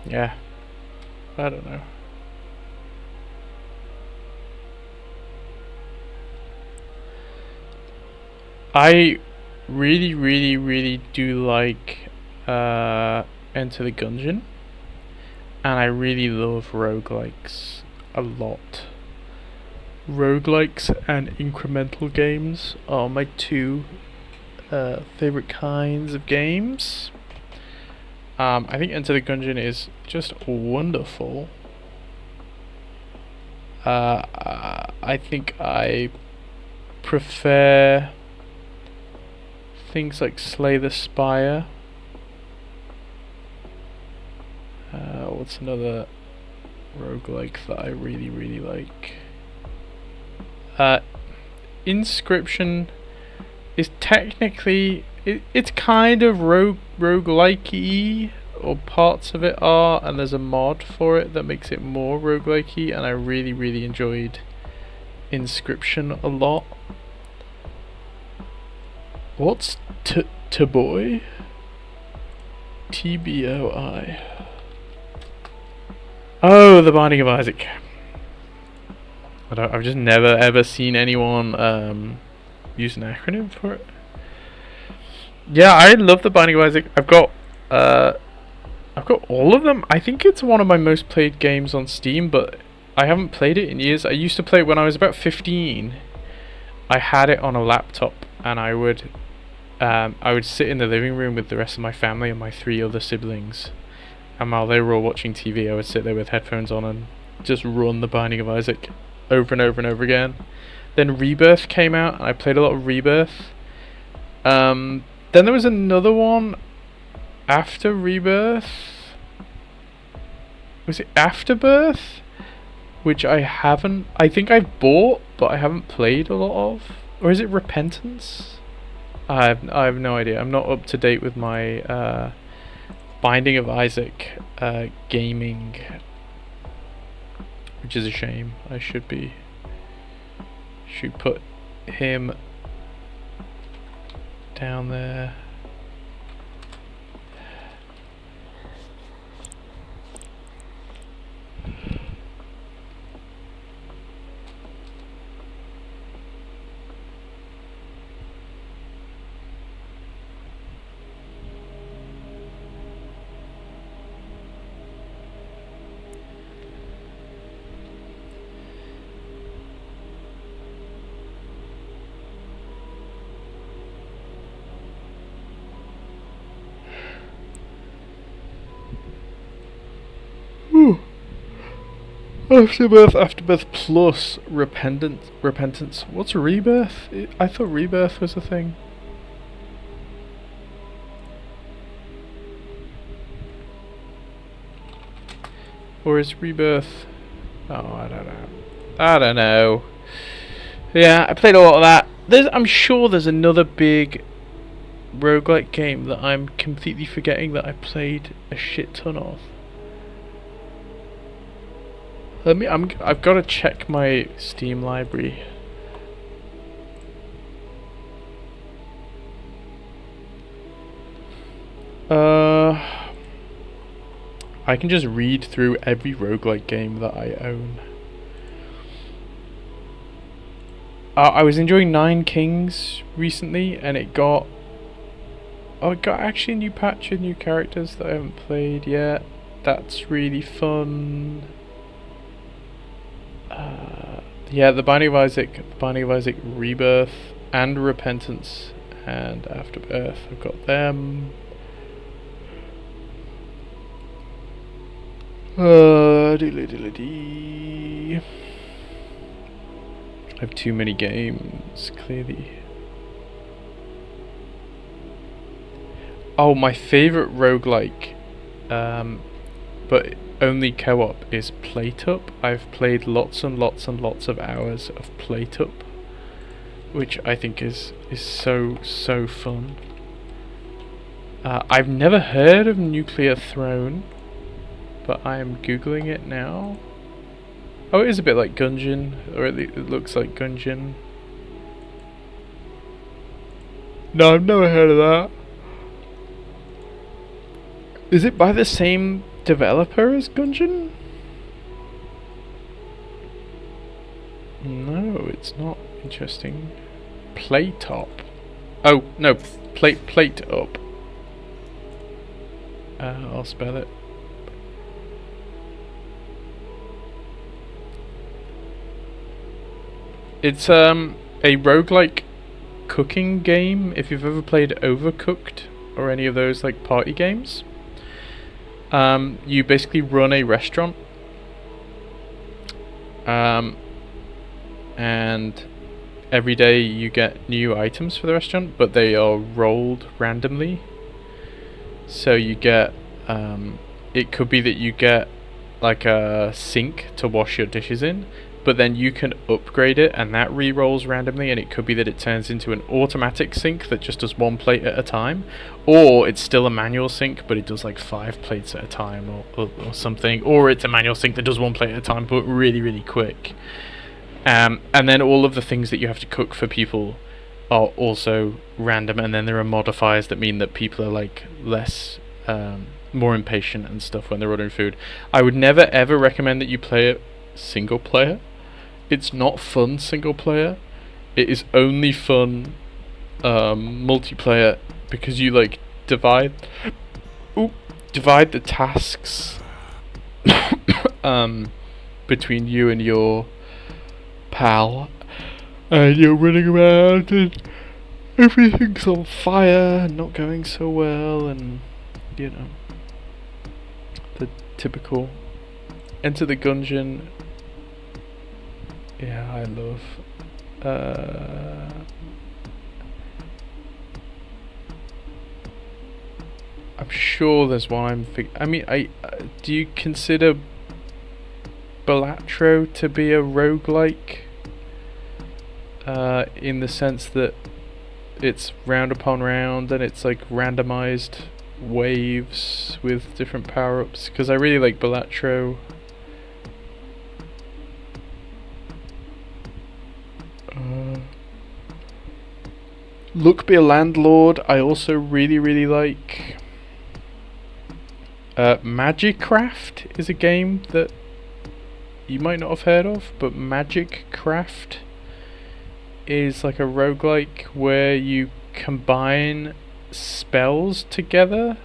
Yeah, I don't know. I really do like Enter the Gungeon, and I really love roguelikes a lot. Roguelikes and incremental games are my two favorite kinds of games. I think Enter the Gungeon is just wonderful. I think I prefer things like Slay the Spire. What's another roguelike that I really like? Inscription is technically... It's kind of roguelike-y, or parts of it are, and there's a mod for it that makes it more roguelike-y, and I really, really enjoyed Inscription a lot. What's Tboi? TBOI. Oh, The Binding of Isaac. I've just never ever seen anyone use an acronym for it. Yeah, I love The Binding of Isaac. I've got all of them. I think it's one of my most played games on Steam, but I haven't played it in years. I used to play it when I was about 15. I had it on a laptop, and I would sit in the living room with the rest of my family and my 3 other siblings, and while they were all watching TV, I would sit there with headphones on and just run The Binding of Isaac over and over and over again. Then Rebirth came out, and I played a lot of Rebirth. Then there was another one after Rebirth. Was it Afterbirth? Which I think I've bought, but I haven't played a lot of. Or is it Repentance? I have no idea. I'm not up to date with my Binding of Isaac gaming, which is a shame. I should put him down there. Afterbirth plus Repentance. What's Rebirth? I thought Rebirth was a thing. Or is Rebirth... Oh, I don't know. Yeah, I played a lot of that. I'm sure there's another big roguelike game that I'm completely forgetting that I played a shit ton of. I've got to check my Steam library. I can just read through every roguelike game that I own. I was enjoying Nine Kings recently, and it got actually a new patch with new characters that I haven't played yet. That's really fun. Yeah, The Binding of Isaac Rebirth, and Repentance, and Afterbirth. I've got them. I have too many games, clearly. Oh, my favourite roguelike, but only co-op, is PlayTup. I've played lots and lots and lots of hours of PlayTup, which I think is so fun. I've never heard of Nuclear Throne, but I am googling it now. Oh, it is a bit like Gungeon, or it looks like Gungeon. No, I've never heard of that. Is it by the same developer as Gungeon? No, it's not. Interesting. Playtop. Oh, no. PlateUp. I'll spell it. It's a roguelike cooking game. If you've ever played Overcooked or any of those like party games, you basically run a restaurant, and every day you get new items for the restaurant, but they are rolled randomly. So you get it could be that you get like a sink to wash your dishes in, but then you can upgrade it and that re-rolls randomly, and it could be that it turns into an automatic sync that just does 1 plate at a time, or it's still a manual sync but it does like 5 plates at a time, or something, or it's a manual sync that does 1 plate at a time but really quick. And then all of the things that you have to cook for people are also random, and then there are modifiers that mean that people are like less more impatient and stuff when they're ordering food. I would never ever recommend that you play it single player. It's not fun single player. It is only fun multiplayer, because you like divide the tasks between you and your pal, and you're running around and everything's on fire, not going so well, and you know, the typical Enter the Gungeon. Yeah, I love I'm sure there's one do you consider Balatro to be a roguelike? In the sense that it's round upon round and it's like randomized waves with different power-ups, because I really like Balatro. Look Be a Landlord I also really like. Magicraft is a game that you might not have heard of, but Magicraft is like a roguelike where you combine spells together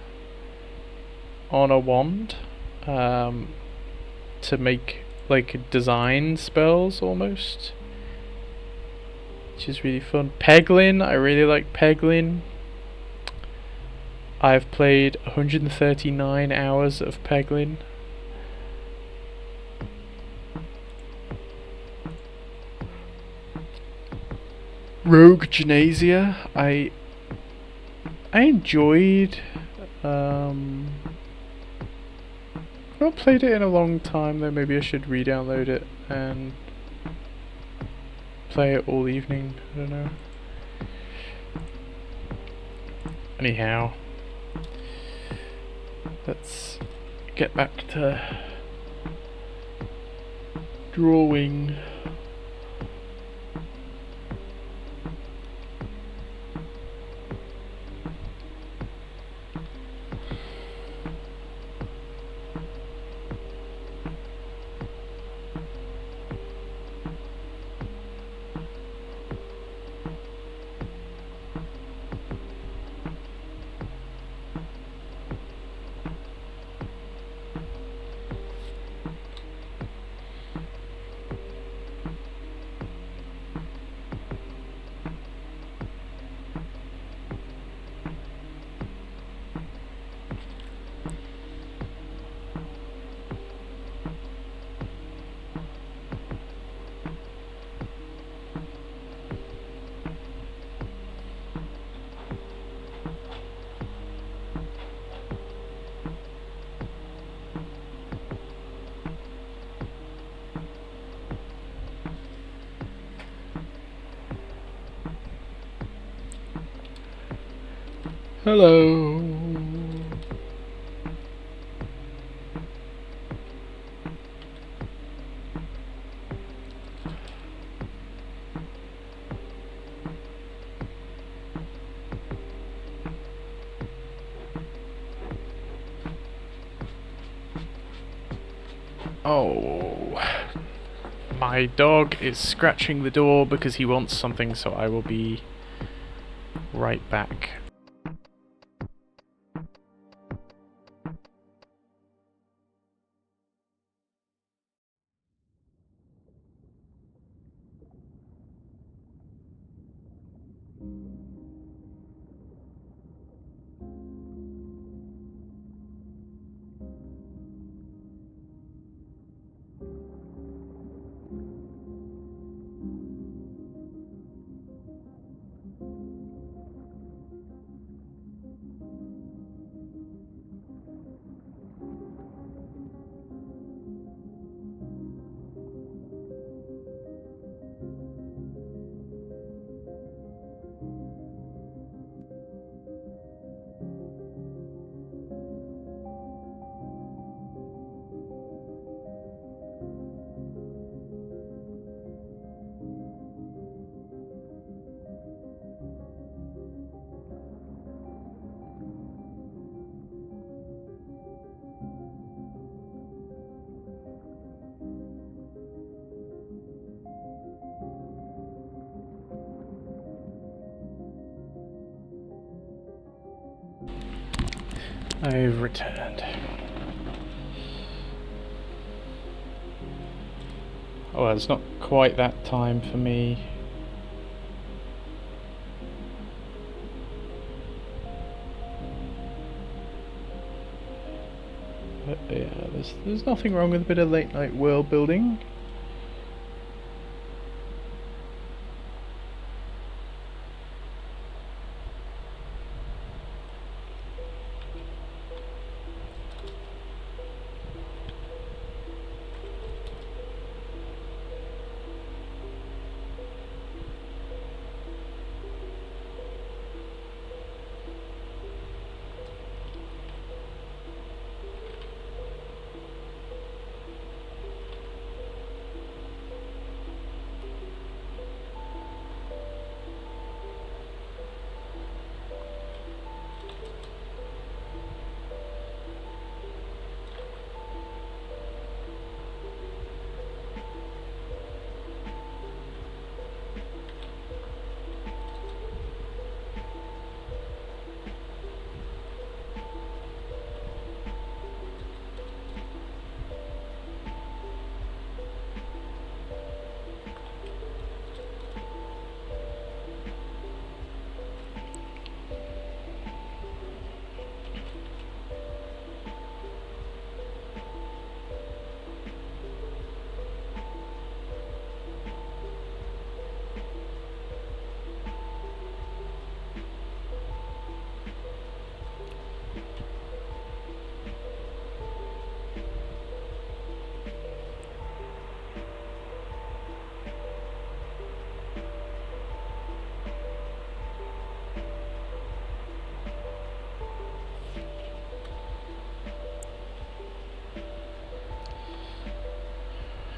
on a wand to make like design spells almost, which is really fun. Peglin, I really like Peglin. I've played 139 hours of Peglin. Rogue Genasia, I enjoyed. I've not played it in a long time though. Maybe I should re-download it and play it all evening. I don't know. Anyhow, let's get back to drawing. Hello. Oh, my dog is scratching the door because he wants something, so I will be right back. I've returned. Oh, well, it's not quite that time for me. But yeah, there's nothing wrong with a bit of late night world building.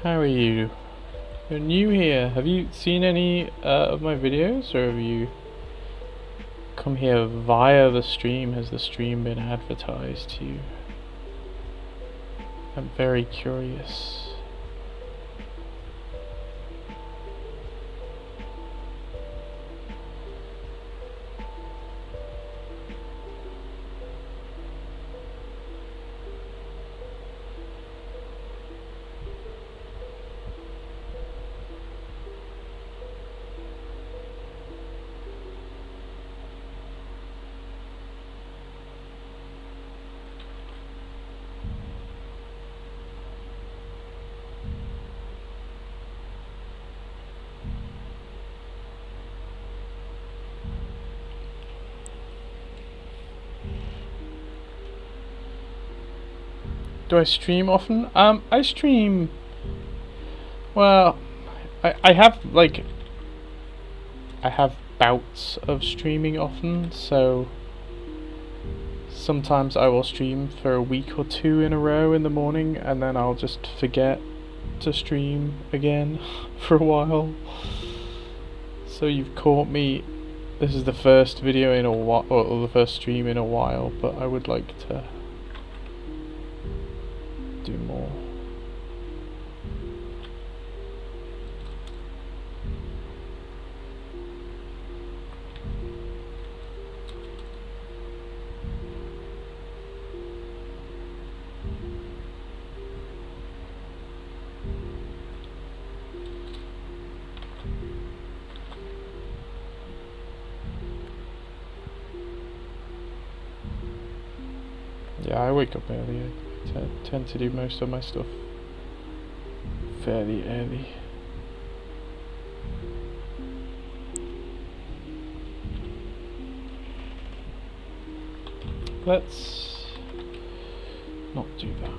How are you? You're new here. Have you seen any of my videos, or have you come here via the stream? Has the stream been advertised to you? I'm very curious. Do I stream often? I stream. Well, I have like I have bouts of streaming often, so sometimes I will stream for a week or two in a row in the morning, and then I'll just forget to stream again for a while. So you've caught me. This is the first video in a while, or the first stream in a while, but I would like to do more. Yeah, I wake up early. I tend to do most of my stuff fairly early. Let's not do that.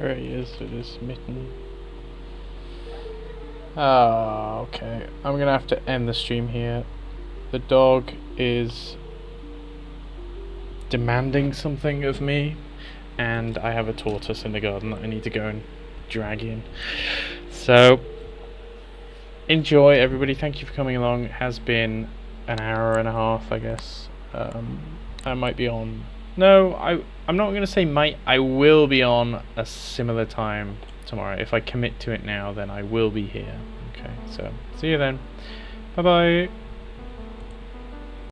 There he is with his mitten. Ah, okay. I'm gonna have to end the stream here. The dog is demanding something of me, and I have a tortoise in the garden that I need to go and drag in. So, enjoy, everybody. Thank you for coming along. It has been an hour and a half, I guess. I might be on... No, I'm not going to say might. I will be on a similar time tomorrow. If I commit to it now, then I will be here. Okay, so see you then. Bye-bye.